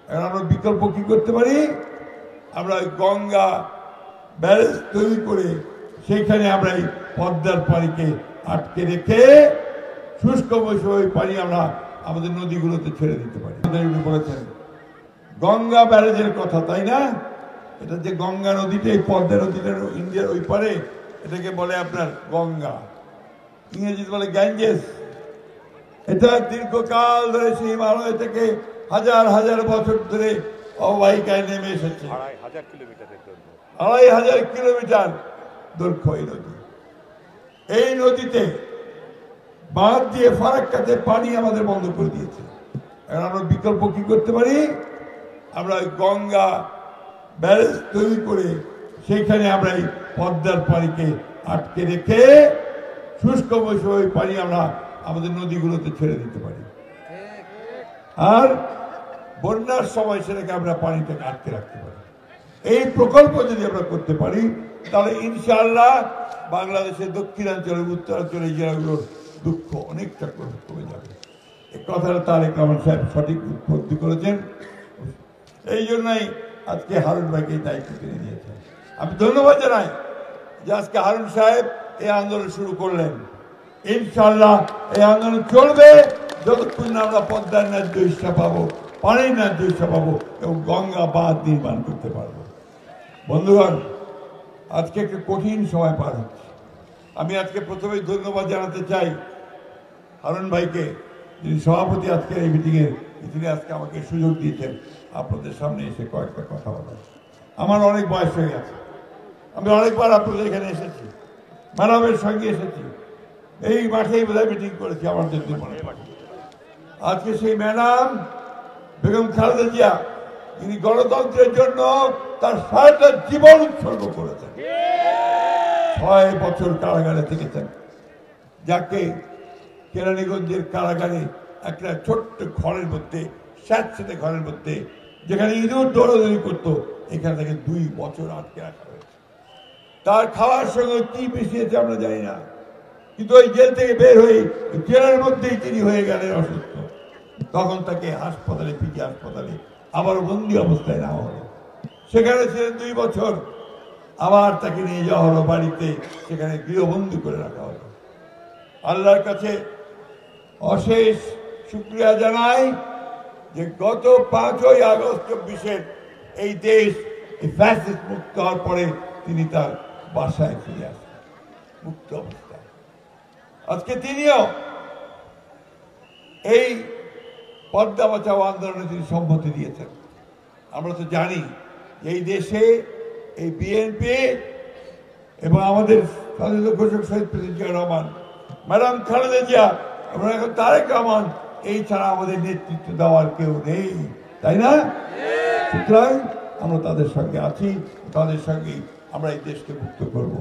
এখন আমরা বিকল্প কি করতে পারি? আমরা গঙ্গা ব্যারেজ তৈরি করে সেইখানে আমরা এই পদ্মার পানিকে আটকে রেখে শুষ্ক মৌসুমে ওই পানি আমরা আমাদের নদীগুলোতে ছেড়ে দিতে পারি। বলেছেন গঙ্গা ব্যারেজের কথা, তাই না? এটা যে গঙ্গা নদীটা, এই পদ্মা নদীটা ইন্ডিয়ার ওই পারে, এটাকে বলে আপনার গঙ্গা, ইংরেজিতে বলে গ্যাঞ্জেস। এটা দীর্ঘকাল ধরে সেই হিমালয় থেকে হাজার হাজার বছর ধরে অববাহিকায় নেমে এসেছে। ২৫০০ কিলোমিটার দৈর্ঘ্য এই নদী। এই নদীতে বাঁধ দিয়ে ফারাক্কাতে পানি আমাদের বন্ধ করে দিয়েছে। এখন আমরা বিকল্প কি করতে পারি? আমরা গঙ্গা ব্যারেজ তৈরি করে সেইখানে আমরা এই পদ্মার পানিকে আটকে রেখে শুষ্ক মৌসুমে ওই পানি আমরা আমাদের নদীগুলোতে ছেড়ে দিতে পারি। আর বন্যার সময় সেটাকে আমরা পানিটাকে আটকে রাখতে পারি। এই প্রকল্প যদি আমরা করতে পারি তাহলে ইনশাআল্লাহ বাংলাদেশের দক্ষিণাঞ্চলের উত্তরাঞ্চলের জেলাগুলোর দুঃখ অনেকটা কমে যাবে। এই কথাটা তারেক রহমান সাহেব সঠিক উপলব্ধি করেছেন। এই জন্যই আজকে হারুন ভাইকে এই দায়িত্ব কিনে দিয়েছেন। আমি ধন্যবাদ জানাই যে আজকে হারুন সাহেব এই আন্দোলন শুরু করলেন। ইনশাআল্লাহ এই আন্দোলন চলবে যতক্ষণ না আমরা পদ্মার ন্যায্য হিস্সা পাবো, পানির ন্যায্য হিস্সা পাবো এবং গঙ্গা বাঁধ নির্মাণ করতে পারবো। বন্ধুগণ, আজকে একটা কঠিন সময় পার হচ্ছে। আমি আজকে প্রথমেই ধন্যবাদ জানাতে চাই হারুন ভাইকে, যিনি সভাপতি আজকের এই মিটিংয়ের, তিনি আজকে আমাকে সুযোগ দিয়েছেন আপনাদের সামনে এসে কয়েকটা কথা বলার। আমার অনেক বয়স হয়ে গেছে, আমি অনেকবার আপনাদের এখানে এসেছি, ম্যাডামের সঙ্গে এসেছি, এই মাঠেই বোধহয় মিটিং করেছি আমার যদি মনে পড়ে। আজকে সেই ম্যাডাম বেগম খালেদা জিয়া, তিনি গণতন্ত্রের জন্য তার সারাটা জীবন উৎসর্গ করেছেন। ৬ বছর কারাগারে থেকেছেন, যাকে কেরানীগঞ্জের কারাগারে একটা ছোট্ট ঘরের মধ্যে, স্যাঁতস্যাঁতে ঘরের মধ্যে, যেখানে ইঁদুর দৌড়াদৌড়ি করতো, এখানে থেকে 2 বছর আটকে রাখা হয়েছে। তার খাওয়ার সঙ্গে কি মিশিয়েছে আমরা জানি না, কিন্তু ওই জেল থেকে বের হয়ে জেলের মধ্যেই তিনি হয়ে গেলেন অসুস্থ। তখন তাকে হাসপাতালে, পিজি হাসপাতালে আবার বন্দি অবস্থায় নেওয়া হলো। সেখানে ছিলেন 2 বছর, আবার তাকে নিয়ে যাওয়া হলো বাড়িতে, সেখানে গৃহবন্দী করে রাখা হলো। আল্লাহর কাছে অশেষ শুকরিয়া জানাই যে গত 5ই আগস্ট 24-এর এই দেশ ফ্যাসিস্ট মুক্ত হওয়ার পরে তিনি তার বাসায় ফিরে আসেন মুক্ত অবস্থায়। আজকে তিনিও এই পদ্মা বাঁচাও আন্দোলনে তিনি সম্মতি দিয়েছেন। আমরা তো জানি এই দেশে এই বিএনপি এবং আমাদের স্বাধীনতা ঘোষক শহীদ প্রেসিডেন্ট জিয়া রহমান, ম্যাডাম খালেদা জিয়া এবং এখন তারেক রহমান, এই ছাড়া আমাদের নেতৃত্ব দেওয়ার কেউ নেই, তাই না? সুতরাং আমরা তাদের সঙ্গে আছি, তাদের সঙ্গেই আমরা এই দেশকে মুক্ত করব।